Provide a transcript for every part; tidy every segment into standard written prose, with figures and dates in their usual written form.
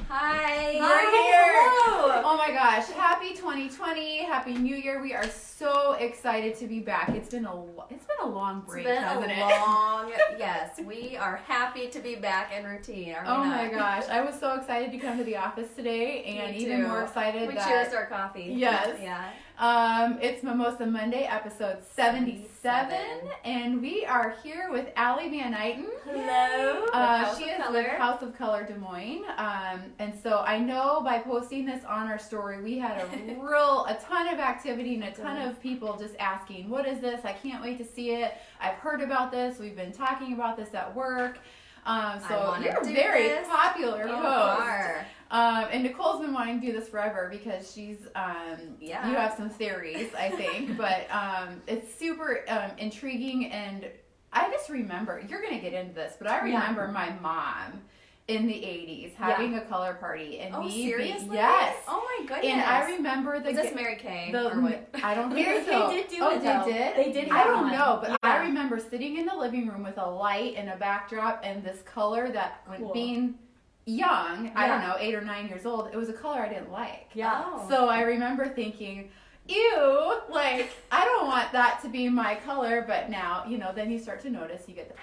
Hi. We're here. Hello. Oh my gosh. Happy 2020. Happy New Year. We are so excited to be back. It's been a long break, hasn't it? Yes, we are happy to be back in routine, are we Oh not? my gosh. I was so excited to come to the office today and Me even too. more excited We that cheers to our coffee. Yes. Yeah. It's Mimosa Monday, episode 77, and we are here with Allie Van Eyten. Hello. She is with House of Color Des Moines, and so I know by posting this on our story, we had a ton of activity and a ton of people just asking, "What is this? I can't wait to see it. I've heard about this. We've been talking about this at work." So you're a very popular host. And Nicole's been wanting to do this forever because she's, you have some theories, I think, but it's super intriguing, and I just remember, you're going to get into this, but I remember my mom in the 80s having a color party, and me seriously? Yes. Oh my goodness. And I remember Was this Mary Kay? or what? I don't think Mary so. Kay did do oh, it though. They did I have don't one. know, but I remember sitting in the living room with a light and a backdrop and this color that, when being young, I don't know, 8 or 9 years old, it was a color I didn't like. Yeah. Oh. So I remember thinking, ew, like, I don't want that to be my color, but now, then you start to notice, you get the...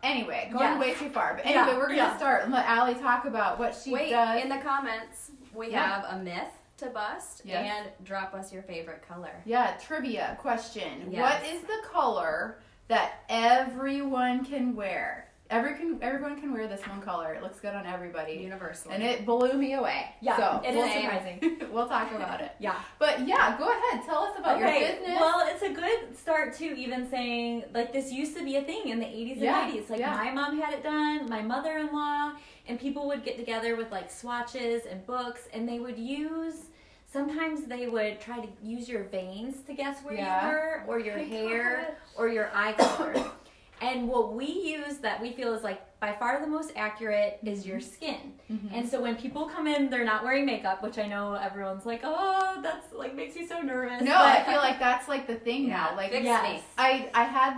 Anyway, going way too far. But anyway, we're going to start and let Allie talk about what she does. In the comments, we have a myth to bust and drop us your favorite color. Yeah, trivia question. Yes. What is the color that everyone can wear? Everyone can wear this one color. It looks good on everybody. Universally. And it blew me away. Yeah, so it is surprising. We'll talk about it. Yeah. But yeah, go ahead. Tell us about your business. Well, it's a good start too, even saying, like, this used to be a thing in the 80s and 90s. Like, my mom had it done, my mother-in-law, and people would get together with, like, swatches and books, and they would sometimes they would try to use your veins to guess where you were, or your hair, or your eye color. And what we use that we feel is, like, by far the most accurate is your skin. Mm-hmm. And so when people come in, they're not wearing makeup, which I know everyone's like, oh, that's, like, makes me so nervous. No, I feel like that's, like, the thing now. Like, I had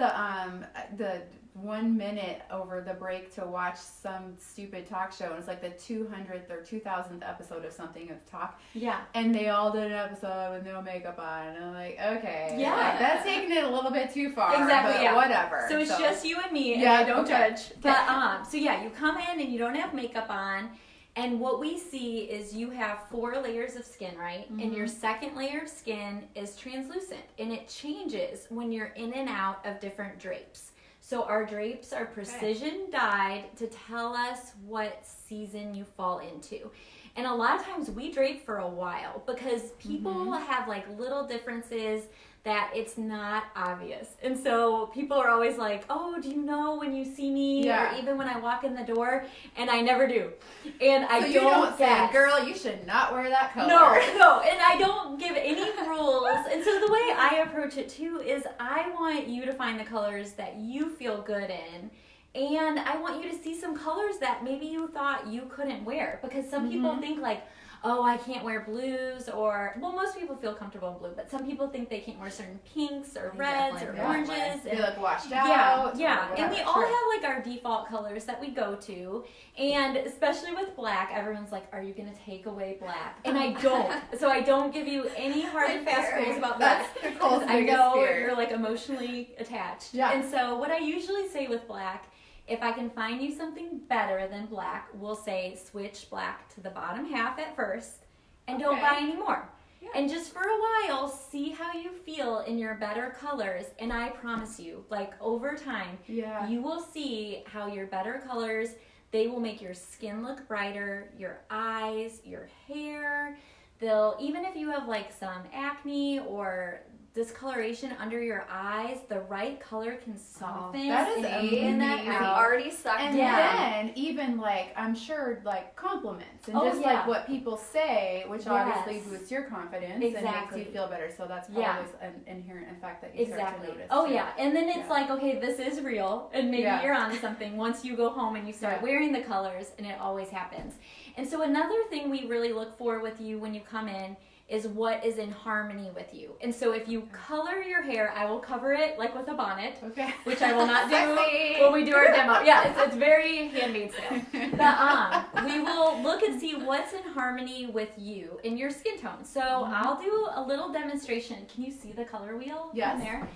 the 1 minute over the break to watch some stupid talk show, and it's like the 200th or 2000th episode of something of talk. Yeah. And they all did an episode with no makeup on, and I'm like, okay. Yeah. Like, that's taking it a little bit too far. Exactly, but whatever. So it's just you and me, and I don't judge. But, so you come in and you don't have makeup on, and what we see is you have 4 layers of skin, right? Mm-hmm. And your second layer of skin is translucent, and it changes when you're in and out of different drapes. So our drapes are precision dyed to tell us what season you fall into. And a lot of times we drape for a while because people have, like, little differences that it's not obvious. And so people are always like, oh, do you know when you see me? Or even when I walk in the door, and I never do. And I don't say, girl, you should not wear that color. No, and I don't give any rules. And so the way I approach it too is I want you to find the colors that you feel good in. And I want you to see some colors that maybe you thought you couldn't wear. Because some people think, like, oh, I can't wear blues, or, well, most people feel comfortable in blue, but some people think they can't wear certain pinks or reds or oranges. They look washed out. Yeah. And we all have, like, our default colors that we go to. And especially with black, everyone's like, are you going to take away black? And I don't. So I don't give you any hard and fast rules about black. Because I know you're, like, emotionally attached. Yeah. And so what I usually say with black, if I can find you something better than black, we'll say switch black to the bottom half at first and don't buy any more. Yeah. And just for a while, see how you feel in your better colors. And I promise you, like, over time, you will see how your better colors, they will make your skin look brighter, your eyes, your hair. Even if you have, like, some acne or discoloration under your eyes, the right color can soften. That is amazing. Already sucked and then even, like, I'm sure, like, compliments and like what people say, which obviously boosts your confidence and makes you feel better. So that's probably an inherent effect that you start to notice. Oh yeah, and then it's like, okay, this is real, and maybe you're onto something once you go home and you start wearing the colors, and it always happens. And so another thing we really look for with you when you come in is what is in harmony with you. And so if you color your hair, I will cover it like with a bonnet, which I will not do when we do our demo. Yeah, it's very handmade style. But we will look and see what's in harmony with you in your skin tone. So I'll do a little demonstration. Can you see the color wheel in there?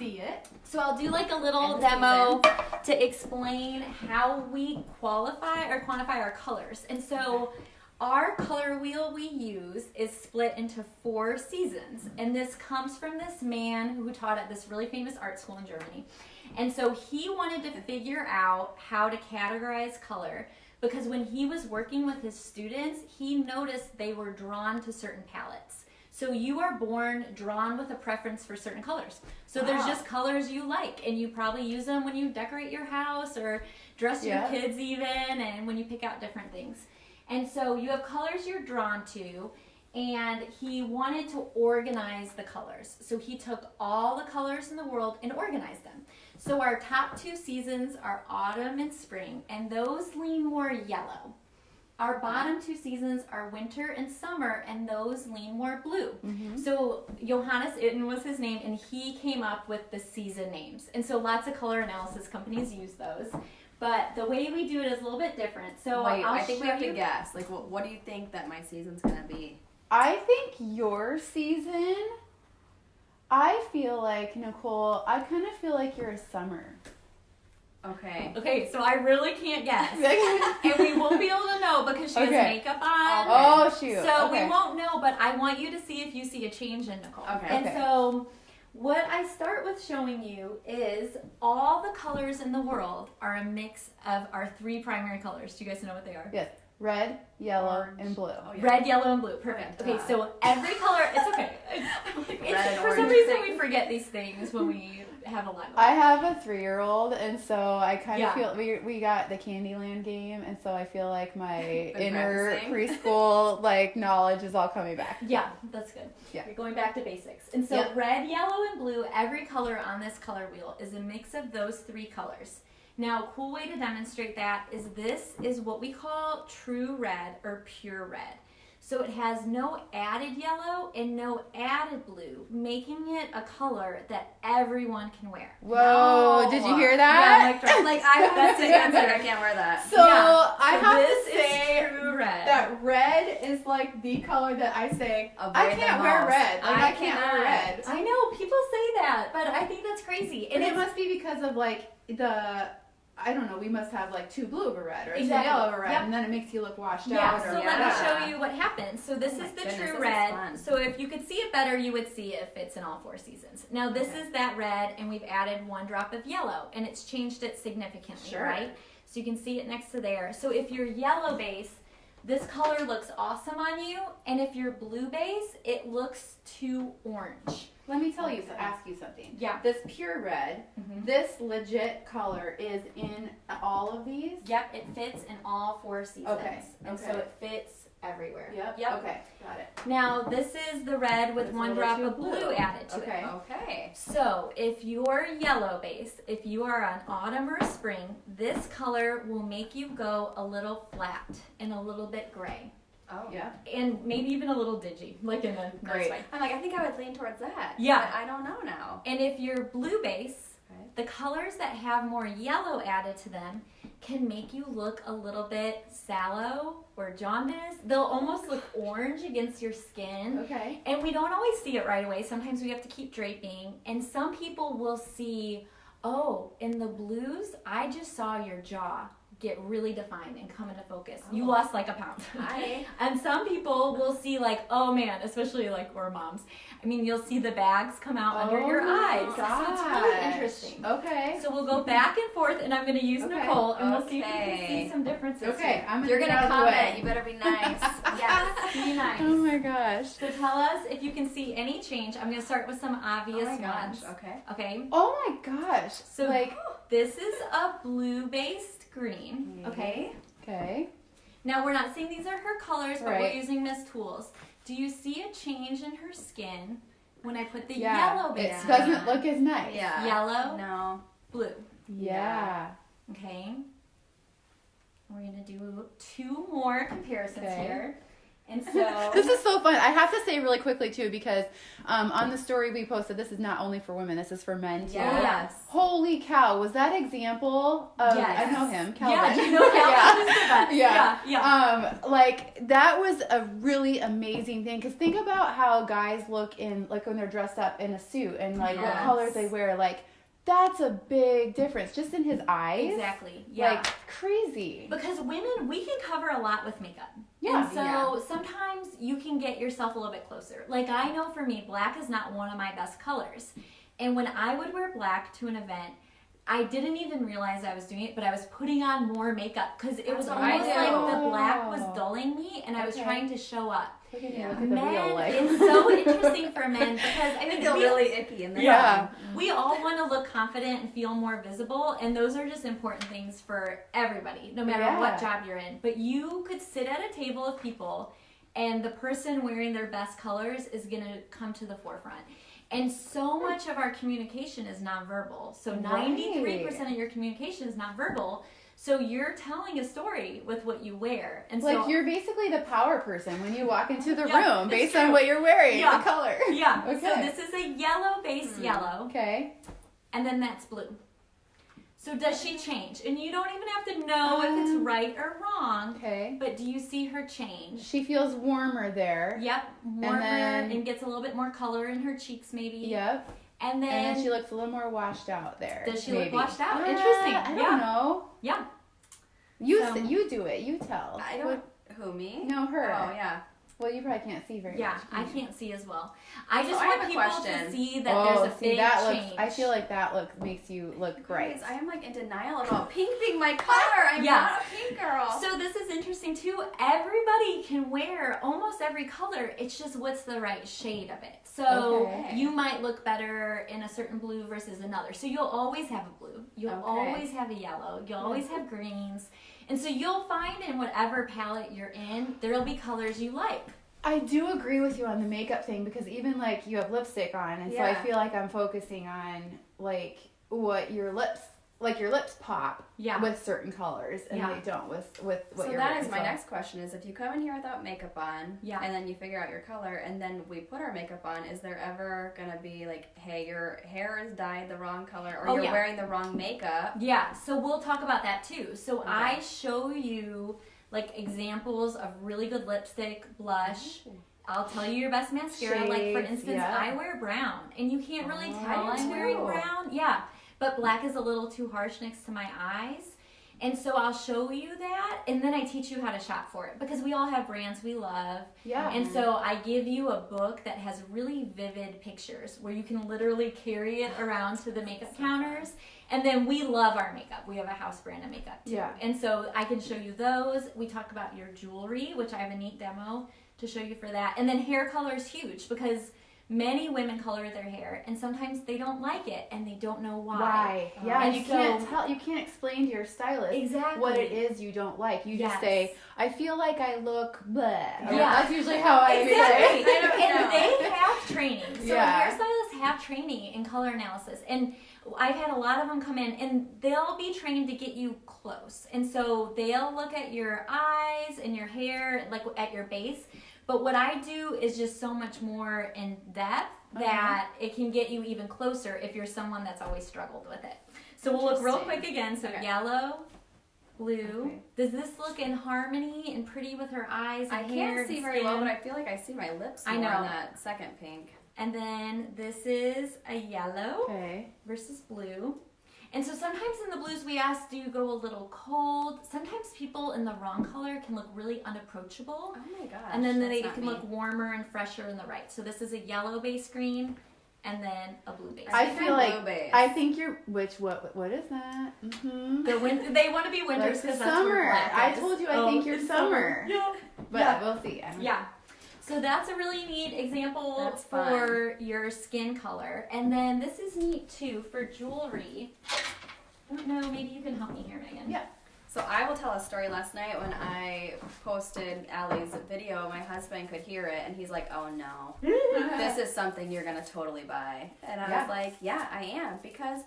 See it. So I'll do like a little demo to explain how we quantify our colors. And so our color wheel we use is split into 4 seasons. And this comes from this man who taught at this really famous art school in Germany. And so he wanted to figure out how to categorize color, because when he was working with his students, he noticed they were drawn to certain palettes. So you are born drawn with a preference for certain colors. So there's just colors you like, and you probably use them when you decorate your house or dress your kids even, and when you pick out different things. And so you have colors you're drawn to, and he wanted to organize the colors. So he took all the colors in the world and organized them. So our top 2 seasons are autumn and spring, and those lean more yellow. Our bottom 2 seasons are winter and summer, and those lean more blue. So Johannes Itten was his name, and he came up with the season names. And so lots of color analysis companies use those. But the way we do it is a little bit different. So I think we have to guess. Like, what do you think that my season's going to be? I think your season, I feel like, Nicole, I kind of feel like you're a summer. Okay, so I really can't guess. And we won't be able to know because she has makeup on. Oh, shoot. So we won't know, but I want you to see if you see a change in Nicole. And so what I start with showing you is all the colors in the world are a mix of our 3 primary colors. Do you guys know what they are? Yes. Red, yellow, and blue. Red, yellow, and blue. Perfect. Okay, so every color, it's okay. For some reason, we forget these things when we have a lot. I have a 3-year-old, and so I kind of feel we got the Candyland game, and so I feel like my inner preschool knowledge is all coming back. Yeah, that's good. Yeah, you're going back to basics. And so red, yellow, and blue. Every color on this color wheel is a mix of those 3 colors. Now, a cool way to demonstrate that is this is what we call true red or pure red. So it has no added yellow and no added blue, making it a color that everyone can wear. Whoa, did you hear that? Yeah, I have to answer. I can't wear that. So I have this to say is true red. that red is like the color that I say, I can't wear red. Like, I can't wear red. I know, people say that, but I think that's crazy. And it must be because of I don't know, we must have 2 blue over red or 2 yellow over red, and then it makes you look washed out. So let me show you what happens. So this is the true red. So if you could see it better, you would see it fits in all 4 seasons. Now this is that red, and we've added 1 drop of yellow, and it's changed it significantly, right? So you can see it next to there. So if you're yellow base, this color looks awesome on you, and if you're blue base, it looks too orange. Let me ask you something. Yeah. This pure red, this legit color is in all of these? Yep, it fits in all 4 seasons. Okay. And so it fits everywhere. Yep. Okay, got it. Now, this is the red with 1 drop of blue added to it. Okay. So, if you're yellow base, if you are on autumn or spring, this color will make you go a little flat and a little bit gray. Oh. Yeah. And maybe even a little dingy, like in a nice way. I'm I think I would lean towards that. Yeah. But I don't know now. And if you're blue base, the colors that have more yellow added to them can make you look a little bit sallow or jaundiced. They'll almost look orange against your skin. Okay. And we don't always see it right away. Sometimes we have to keep draping. And some people will see, oh, in the blues, I just saw your jaw get really defined and come into focus. You lost like a pound. And some people will see oh man, especially we're moms. I mean, you'll see the bags come out under your eyes. So it's really interesting. Okay. So we'll go back and forth, and I'm going to use Nicole, and we'll see if we can see some differences. Okay, You're going to comment. You better be nice. Yes, be nice. Oh my gosh. So tell us if you can see any change. I'm going to start with some obvious ones. Okay. Oh my gosh. So this is a blue-based green. Okay. Now we're not saying these are her colors, but we're using Miss Tools. Do you see a change in her skin when I put the yellow base? It doesn't look as nice. Yeah. Yellow. No. Blue. Yeah. Okay. We're going to do 2 more comparisons here. And so this is so fun. I have to say really quickly too, because on the story we posted, this is not only for women, this is for men too. Yes. Holy cow, was that example of, Yes. I know him, Calvin. Yeah, you know Calvin is the best. Yeah. Like that was a really amazing thing, because think about how guys look in, like when they're dressed up in a suit and like what colors they wear, like that's a big difference just in his eyes. Exactly. Yeah. Like crazy. Because women, we can cover a lot with makeup. Yeah. And so sometimes you can get yourself a little bit closer. Like I know for me, black is not one of my best colors. And when I would wear black to an event, I didn't even realize I was doing it, but I was putting on more makeup because it was almost like the black was dulling me, and I was trying to show up. Look at the Men, real life. it's so interesting for men because I mean, feel really icky in the we all want to look confident and feel more visible, and those are just important things for everybody, no matter what job you're in. But you could sit at a table of people, and the person wearing their best colors is going to come to the forefront. And so much of our communication is nonverbal. So 93% of your communication is nonverbal. So you're telling a story with what you wear. And like so you're basically the power person when you walk into the Yeah, room it's based true. on what you're wearing, Yeah. the color. Yeah. Okay. So this is a yellow base yellow. Okay. And then that's blue. So does she change? And you don't even have to know if it's right or wrong. Okay. But do you see her change? She feels warmer there. Yep. Warmer then- and gets a little bit more color in her cheeks maybe. Yep. And then, And then she looks a little more washed out there. does she maybe. look washed out? Uh, Interesting. I don't know. Yeah. You So- you do it. You tell. I don't. Who, me? No, her. Oh, yeah. Well, you probably can't see very Yeah, much. I can't see as well. I just So I want have a people question. to see that Oh, there's a see, big that change. looks. I feel like that look makes you look great. Guys, I am like in denial about pink being my color. I'm not a pink girl. So this is interesting too. Everybody can wear almost every color. It's just what's the right shade of it. So Okay. you might look better in a certain blue versus another. So you'll always have a blue. You'll always have a yellow. You'll always have greens. And so you'll find in whatever palette you're in, there'll be colors you like. I do agree with you on the makeup thing, because even like you have lipstick on, and so I Yeah. feel like I'm focusing on like what your lips pop with certain colors, and they don't with what So you're that wearing. is my next question: is if you come in here without makeup on, and then you figure out your color, and then we put our makeup on, is there ever gonna be like, hey, your hair is dyed the wrong color, or you're wearing the wrong makeup? Yeah, so we'll talk about that too. So I show you like examples of really good lipstick, blush. I'll tell you your best mascara. Like for instance, I wear brown, and you can't really tell I'm wearing brown. Yeah, but black is a little too harsh next to my eyes. And so I'll show you that, and then I teach you how to shop for it, because we all have brands we love. Yeah. And so I give you a book that has really vivid pictures where you can literally carry it around to the makeup counters. And then we love our makeup. We have a house brand of makeup too. Yeah. And so I can show you those. We talk about your jewelry, which I have a neat demo to show you for that. And then hair color is huge, because many women color their hair, and sometimes they don't like it, and they don't know why. Yeah, And you so- can't tell. You can't explain to your stylist Exactly. what it is you don't like. You just Yes. say, "I feel like I look bleh." Or Yeah. That's usually how I Exactly. say. And they have training. So Yeah. hairstylists have training in color analysis. And I've had a lot of them come in, and they'll be trained to get you close. And so they'll look at your eyes and your hair, like at your base. But what I do is just so much more in depth that it can get you even closer if you're someone that's always struggled with it. So we'll look real quick again. So yellow, blue. Okay. Does this look in harmony and pretty with her eyes and I hair can't see and very well, skin? but I feel like I see my lips I more know. in that second pink. And then this is a yellow Okay. versus blue. And so sometimes in the blues we ask, do you go a little cold? Sometimes people in the wrong color can look really unapproachable. Oh my gosh. And then that's they not can me. look warmer and fresher in the right. So this is a yellow base green and then a blue base I think feel I'm like blue base. I think you're what is that? Mm-hmm. They want to be winters Like because the that's summer. where black I is. told you I think you're it's summer. Yeah. But Yeah. we'll see. I don't know. Yeah. So that's a really neat example That's for your skin color. And then this is neat too for jewelry. I don't know, maybe you can help me here, Megan. Yeah. So I will tell a story. Last night when I posted Allie's video, my husband could hear it, and he's like, "Oh no, this is something you're gonna totally buy." And I was like, "Yeah, I am," because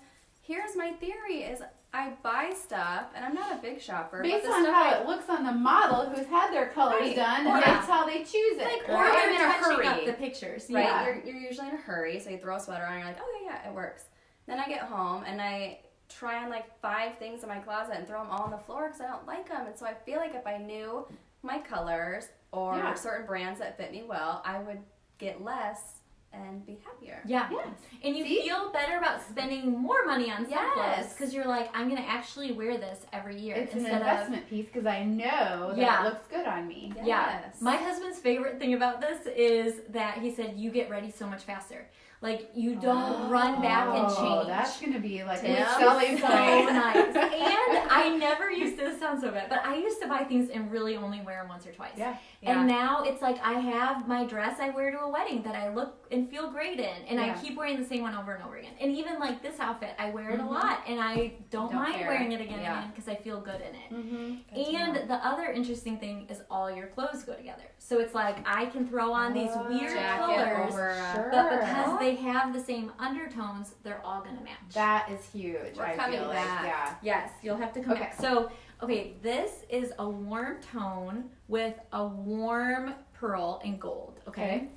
here's my theory is I buy stuff, and I'm not a big shopper. Based on how it looks on the model who's had their colors done, that's how they choose it. Or I'm in a touching hurry. up the pictures. Right, Yeah. you're usually in a hurry, so you throw a sweater on, and you're like, oh yeah, it works. Then I get home, and I try on like 5 things in my closet and throw them all on the floor because I don't like them. And so I feel like if I knew my colors or certain brands that fit me well, I would get less and be happier. Yeah. Yes. And you feel better about spending more money on some clothes because you're like, I'm going to actually wear this every year. It's an investment piece because I know that it looks good on me. Yes. Yeah. My husband's favorite thing about this is that he said you get ready so much faster. Like, you don't run back and change. That's going to be like a selling so point. nice. And I never used to, this sounds so bad, but I used to buy things and really only wear them once or twice. Yeah. And now it's like I have my dress I wear to a wedding that I look and feel great in. And I keep wearing the same one over and over again. And even like this outfit, I wear it a lot. And I don't mind wearing it again and again because I feel good in it. And the other interesting thing is all your clothes go together. So it's like I can throw on these weird colors, but because they have the same undertones, they're all going to match. That is huge. We're coming back. Yes, you'll have to come back. So, okay, this is a warm tone with a warm pearl and gold. Okay.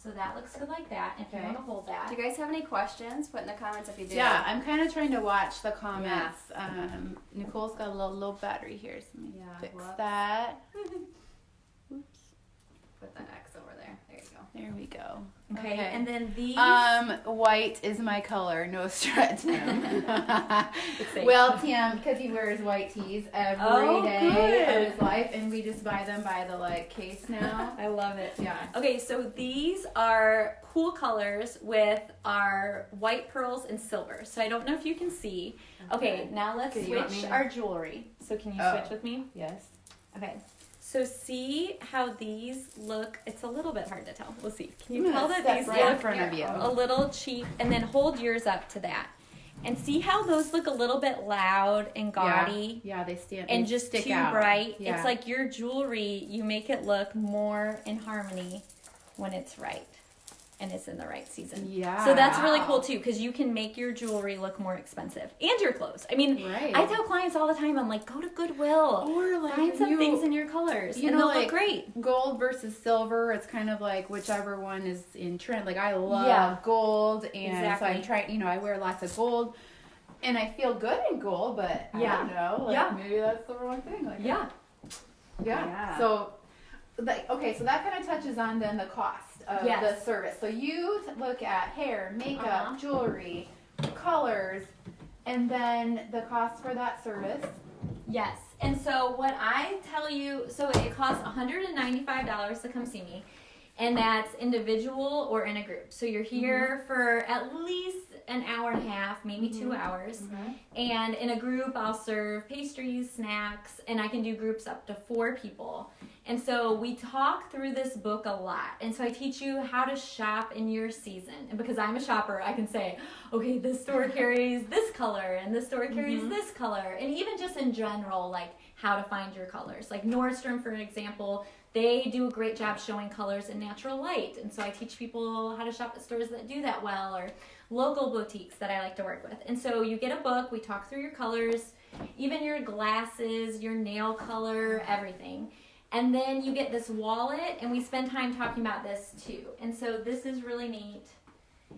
So that looks good like that. If you want to hold that. Do you guys have any questions? Put in the comments if you do. Yeah, I'm kind of trying to watch the comments. Nicole's got a low battery here, so let me fix that. Oops. Put that X over there. There you go. There we go. Okay, and then these. White is my color. No stretch, Tim. Well, Tim, because he wears white tees every day of his life, and we just buy them by the case now. I love it. Yeah. Okay, so these are cool colors with our white pearls and silver. So I don't know if you can see. Okay, now let's switch our jewelry. So can you switch with me? Yes. Okay. So see how these look. It's a little bit hard to tell. We'll see. Can you tell that these right look in front of you. a little cheap? And then hold yours up to that. And see how those look a little bit loud and gaudy? Yeah, they stand and just stick too out. bright. Yeah. It's like your jewelry, you make it look more in harmony when it's right. And it's in the right season. Yeah. So that's really cool too, because you can make your jewelry look more expensive. And your clothes. I mean, I tell clients all the time, I'm like, go to Goodwill. Or find some things in your colors. And they'll look great. Gold versus silver, it's kind of like whichever one is in trend. Like I love gold, and so I try, I wear lots of gold. And I feel good in gold, but I don't know. Maybe that's the wrong thing. Yeah. So, so that kind of touches on then the cost of the service. So you look at hair, makeup, jewelry, colors, and then the cost for that service. Yes. And so what I tell you, so it costs $195 to come see me. And that's individual or in a group. So you're here for at least an hour and a half, maybe 2 hours. And in a group, I'll serve pastries, snacks, and I can do groups up to 4 people. And so we talk through this book a lot. And so I teach you how to shop in your season. And because I'm a shopper, I can say, okay, this store carries this color, and this store carries this color. And even just in general, like how to find your colors. Like Nordstrom, for example, they do a great job showing colors in natural light. And so I teach people how to shop at stores that do that well, or local boutiques that I like to work with. And so you get a book, we talk through your colors, even your glasses, your nail color, everything. And then you get this wallet, and we spend time talking about this too. And so this is really neat.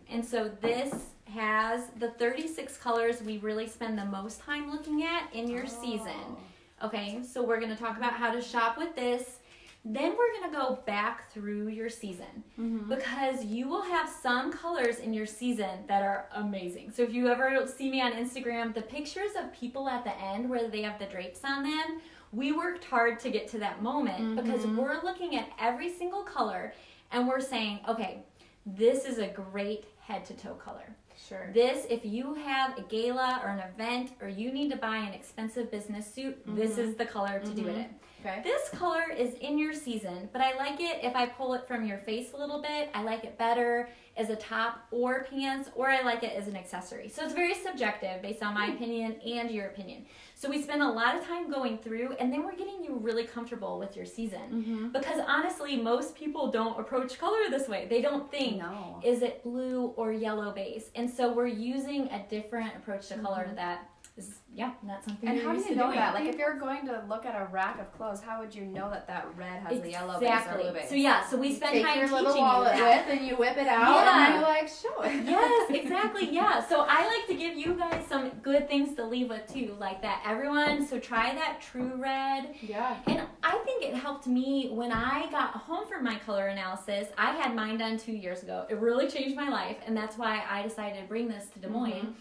And so this has the 36 colors we really spend the most time looking at in your season. Okay, so we're going to talk about how to shop with this. Then we're going to go back through your season because you will have some colors in your season that are amazing. So if you ever see me on Instagram, the pictures of people at the end where they have the drapes on them, we worked hard to get to that moment because we're looking at every single color and we're saying, okay, this is a great head to toe color. Sure. This, if you have a gala or an event or you need to buy an expensive business suit, this is the color to do it in. Okay. This color is in your season, but I like it if I pull it from your face a little bit. I like it better as a top or pants, or I like it as an accessory. So it's very subjective based on my opinion and your opinion. So we spend a lot of time going through, and then we're getting you really comfortable with your season. Because honestly, most people don't approach color this way. They don't think, is it blue or yellow base? And so we're using a different approach to color that is, not something. And you're how do used you to know doing. that? Like, if you're going to look at a rack of clothes, how would you know that that red has the yellow base or blue base? So we spend Take time your teaching little you wallet that. with, and you whip it out, and then you're like, show it. Yes, exactly. Yeah. So I like to give you guys some good things to leave with too, like that. Everyone, so try that true red. Yeah. And I think it helped me when I got home from my color analysis. I had mine done 2 years ago. It really changed my life, and that's why I decided to bring this to Des Moines.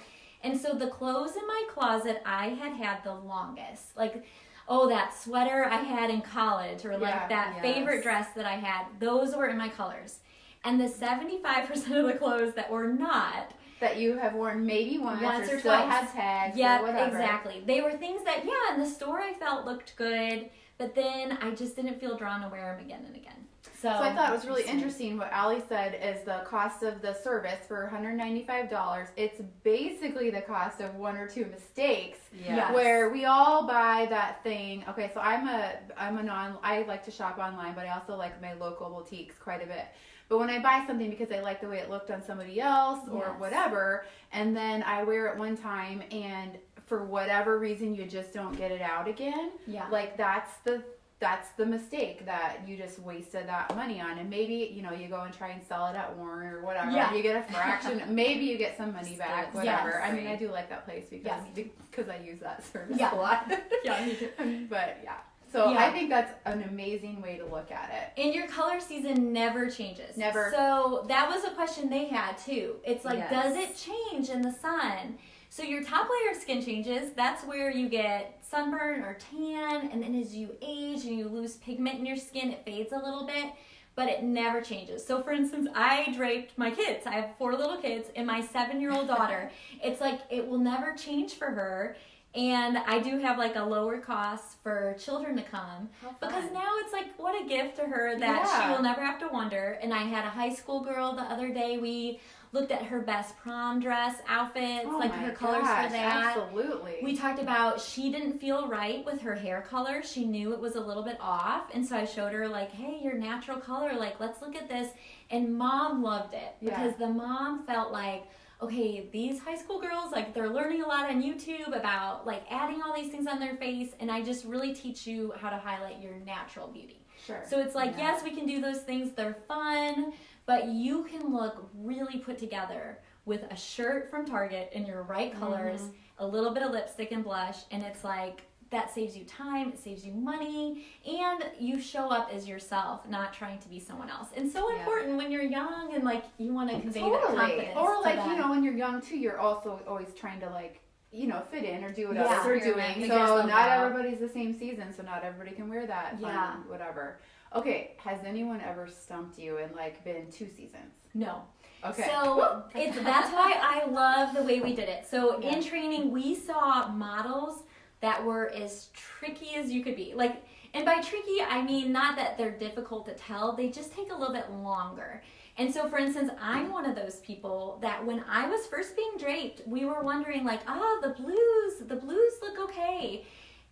And so the clothes in my closet I had the longest. Like, that sweater I had in college, or like that favorite dress that I had, those were in my colors. And the 75% of the clothes that were not, that you have worn maybe once or still twice. Had tags or whatever. Exactly. They were things that, in the store I felt looked good, but then I just didn't feel drawn to wear them again and again. So I thought it was really interesting what Allie said is the cost of the service for $195. It's basically the cost of 1 or 2 mistakes. Yes. Where we all buy that thing. Okay, so I like to shop online, but I also like my local boutiques quite a bit. But when I buy something because I like the way it looked on somebody else or whatever, and then I wear it one time and for whatever reason you just don't get it out again. Yeah. Like that's the mistake that you just wasted that money on. And maybe, you go and try and sell it at Warren or whatever. Yeah. You get a fraction. Maybe you get some money back, whatever. Yes. I mean, I do like that place because I use that service a lot. Yeah, me too. But So I think that's an amazing way to look at it. And your color season never changes. Never. So that was a question they had too. It's like, does it change in the sun? So your top layer of skin changes. That's where you get sunburn or tan, and then as you age and you lose pigment in your skin, it fades a little bit, but it never changes. So for instance, I draped my kids. I have 4 little kids and my 7-year-old daughter. It's like it will never change for her. And I do have like a lower cost for children to come because now it's like what a gift to her that she will never have to wonder. And I had a high school girl the other day. We looked at her best prom dress outfits, like her colors for that. Absolutely. We talked about she didn't feel right with her hair color. She knew it was a little bit off. And so I showed her like, hey, your natural color, like let's look at this. And mom loved it because the mom felt like, okay, these high school girls, like they're learning a lot on YouTube about like adding all these things on their face, and I just really teach you how to highlight your natural beauty. Sure. So it's like, yes, we can do those things, they're fun, but you can look really put together with a shirt from Target in your right colors, a little bit of lipstick and blush, and it's like, that saves you time, it saves you money, and you show up as yourself, not trying to be someone else. And so important when you're young and like you want to convey that confidence. Or like, when you're young too, you're also always trying to like, fit in or do what others are doing. So not everybody's the same season, so not everybody can wear that fun, whatever. Okay, has anyone ever stumped you and like been 2 seasons? No. Okay. So that's why I love the way we did it. So in training, we saw models that were as tricky as you could be. Like, and by tricky, I mean not that they're difficult to tell, they just take a little bit longer. And so, for instance, I'm one of those people that when I was first being draped, we were wondering like, the blues look okay.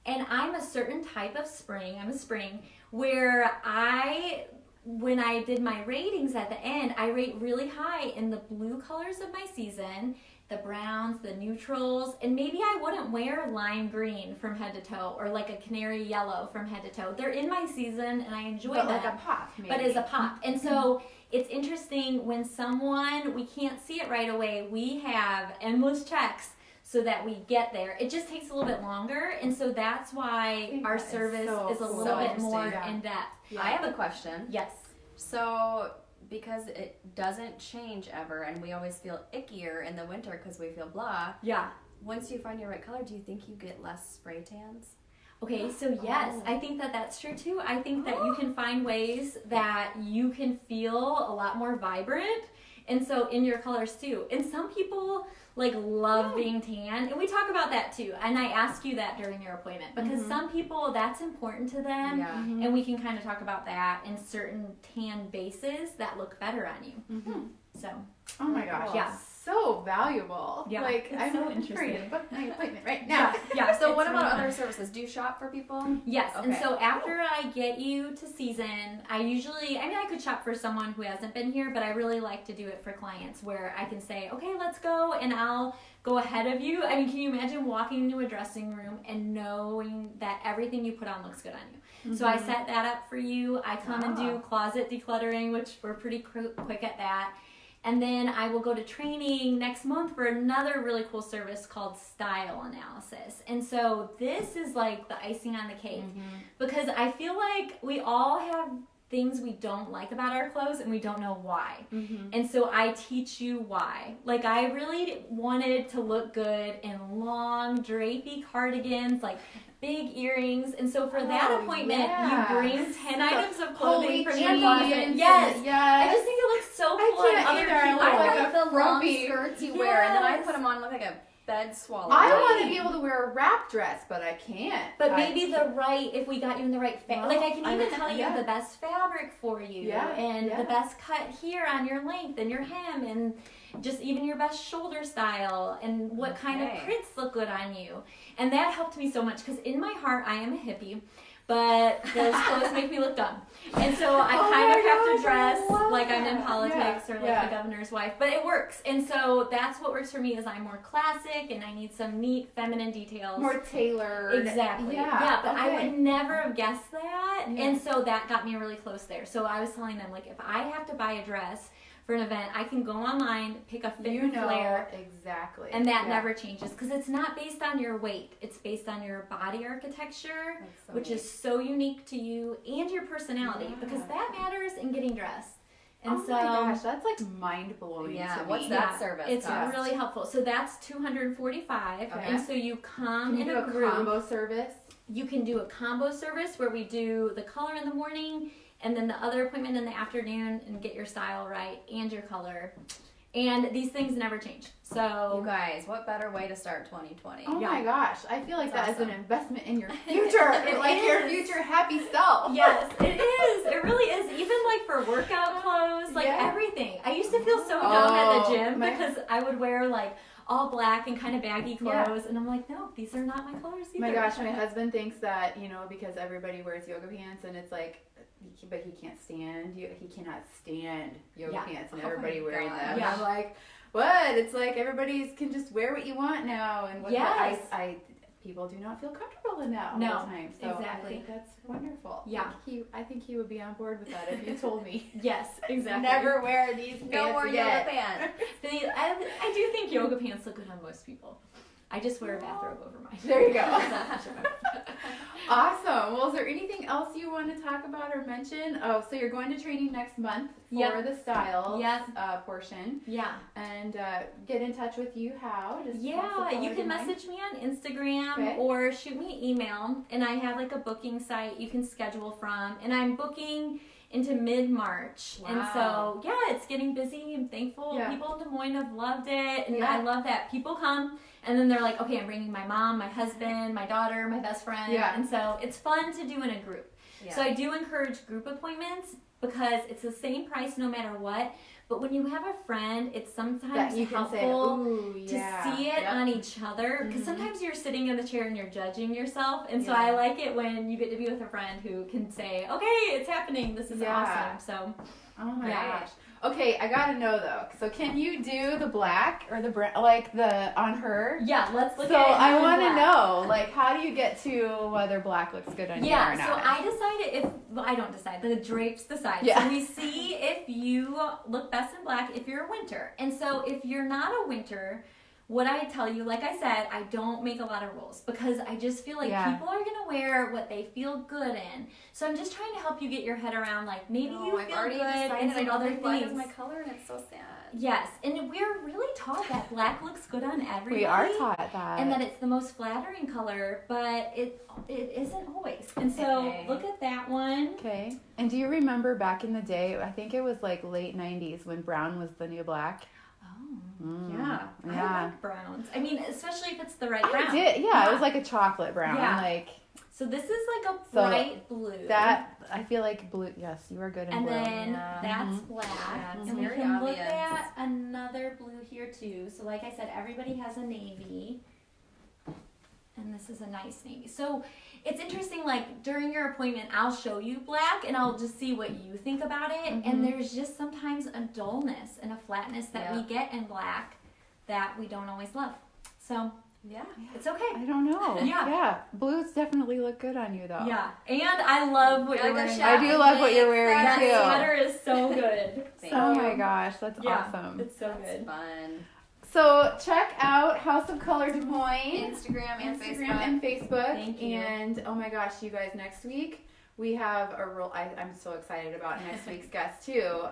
And I'm a certain type of spring, I'm a spring, where when I did my ratings at the end, I rate really high in the blue colors of my season, the browns, the neutrals, and maybe I wouldn't wear lime green from head to toe or like a canary yellow from head to toe. They're in my season and I enjoy them. But like a pop, maybe. But as a pop. And so it's interesting when we can't see it right away, we have endless checks so that we get there. It just takes a little bit longer, and so that's why our service is a little bit more in depth. Yeah. I have a question. Yes. So, because it doesn't change ever, and we always feel ickier in the winter because we feel blah. Yeah. Once you find your right color, do you think you get less spray tans? Okay, so yes, I think that that's true too. I think that you can find ways that you can feel a lot more vibrant, and so in your colors too. And some people like love being tan, and we talk about that too, and I ask you that during your appointment because some people that's important to them, and we can kind of talk about that in certain tan bases that look better on you. So oh my gosh, yeah, so valuable. Yeah, like it's I'm so ready interesting. to book my appointment right now. So what it's about really other fun. services? Do you shop for people? Yes, and Okay. so after I get you to season, I could shop for someone who hasn't been here, but I really like to do it for clients where I can say, okay, let's go, and I'll go ahead of you. I mean, can you imagine walking into a dressing room and knowing that everything you put on looks good on you? So I set that up for you. I come and do closet decluttering, which we're pretty quick at that. And then I will go to training next month for another really cool service called style analysis. And so this is like the icing on the cake because I feel like we all have things we don't like about our clothes and we don't know why. And so I teach you why. Like I really wanted to look good in long drapey cardigans, like big earrings, and so for that appointment you bring 10 items of clothing from your closet. Yes. I just think it looks so cool on other people. I like the long frumpy skirts you wear, and then I put them on and look like a bed swallow. I want to be able to wear a wrap dress, but I can't. But maybe if we got you in the right fabric, like I can even tell you the best fabric for you, and the best cut here on your length and your hem, and just even your best shoulder style, and what kind of prints look good on you. And that helped me so much because in my heart I am a hippie, but those clothes make me look dumb. And so I kind of have to dress like I'm in politics or like the governor's wife, but it works. And so that's what works for me is I'm more classic and I need some neat feminine details. More tailored. Exactly. Yeah, but I would never have guessed that. And so that got me really close there. So I was telling them, like, if I have to buy a dress for an event, I can go online, pick a fit and flare. Exactly. And that never changes because it's not based on your weight. It's based on your body architecture, which is so unique to you, and your personality because that matters in getting dressed. And my gosh, that's like mind blowing. Yeah, to me. what's that service? It's really helpful. So that's $245, and so you come in a group. Combo service. You can do a combo service where we do the color in the morning and then the other appointment in the afternoon and get your style right and your color. And these things never change. So you guys, what better way to start 2020? Oh my gosh, I feel like That's that is an investment in your future. Like your future happy self. Yes, it is. It really is. Even like for workout clothes, like everything. I used to feel so dumb at the gym because I would wear like all black and kind of baggy clothes, and I'm like, no, these are not my colors either. My gosh, my husband thinks that, because everybody wears yoga pants, and it's like, but he can't stand, he cannot stand yoga pants, and everybody wearing them. Yeah. I'm like, what? It's like everybody can just wear what you want now, and people do not feel comfortable in that all the time. So exactly. I think that's wonderful. Yeah. I think he would be on board with that if you told me. Yes, exactly. Never wear these pants No more again. yoga pants. I do think yoga pants look good on most people. I just wear a bathrobe over mine. There you go. Awesome. Well, is there anything else you want to talk about or mention? Oh, so you're going to training next month for the style portion. Yeah. And get in touch with you how? You can message me on Instagram or shoot me an email. And I have like a booking site you can schedule from. And I'm booking into mid-March. Wow. And so, it's getting busy. I'm thankful. Yeah. People in Des Moines have loved it. And I love that people come and then they're like, okay, I'm bringing my mom, my husband, my daughter, my best friend. Yeah. And so it's fun to do in a group. Yeah. So I do encourage group appointments because it's the same price no matter what. But when you have a friend, it's sometimes helpful to see it on each other. Because sometimes you're sitting in the chair and you're judging yourself. And so I like it when you get to be with a friend who can say, okay, it's happening. This is awesome. So, oh my gosh. Okay, I gotta know though. So can you do the black or the like the on her? Yeah, let's look so at it. So I want to know, like, how do you get to whether black looks good on you or not? Yeah, so I decided I don't decide. The drapes decide. Yeah. So we see if you look best in black if you're a winter. And so if you're not a winter, what I tell you, like I said, I don't make a lot of rules because I just feel like people are going to wear what they feel good in. So I'm just trying to help you get your head around, like, maybe you feel good in some other things. Black is my color and it's so sad. Yes, and we're really taught that black looks good on everybody. We are taught that. And that it's the most flattering color, but it isn't always. And so look at that one. Okay. And do you remember back in the day, I think it was like late 90s when brown was the new black? Yeah. I Yeah. like browns. I mean, especially if it's the right I brown. did. Yeah, it was like a chocolate brown. Yeah. Like So this is like a bright blue. that. I feel like blue. Yes, you are good in And blue. then Yeah. that's black. Yeah, it's and we very can look obvious. at another blue here too. So like I said, everybody has a navy. And this is a nice navy. So it's interesting, like during your appointment, I'll show you black and I'll just see what you think about it. And there's just sometimes a dullness and a flatness that we get in black that we don't always love. So Yeah. it's okay. I don't know. Yeah. Yeah. Blues definitely look good on you though. Yeah. And I love what you're wearing. I do love what you're wearing That too. sweater is so good. Thank Oh So- my gosh, that's Yeah, awesome. It's so That's good. fun. So check out House of Color Des Moines. Instagram and Instagram Facebook. and Facebook. Thank you. And oh my gosh, you guys, next week we have a real, I'm so excited about next week's guest too.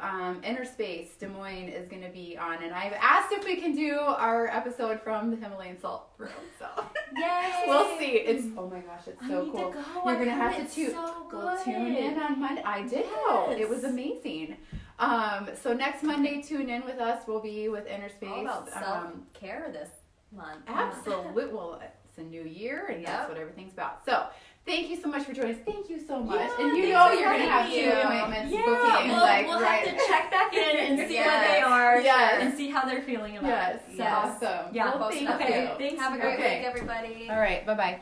Inner Space Des Moines is going to be on, and I've asked if we can do our episode from the Himalayan Salt Room. So Yay! we'll see. It's, oh my gosh, it's I so need cool. to go. You're going to I have heard to it's so we'll good. tune in on Monday. I did go. It was Yes. amazing. So next Monday, tune in with us. We'll be with Inner Space. All about self-care this month. Absolutely. Well, it's a new year, and that's Yep. what everything's about. So, thank you so much for joining us. Thank you so much. Yeah, and you thanks know for you're going to have having two me. appointments Yeah, booking. we'll, like, we'll right. have to check back in and see what Yes. they are Yes. and see how they're feeling about Yes. it. Yes. Awesome. Yeah. Well, thank Okay. you. Thanks. Have a great Okay. week, everybody. All right. Bye-bye.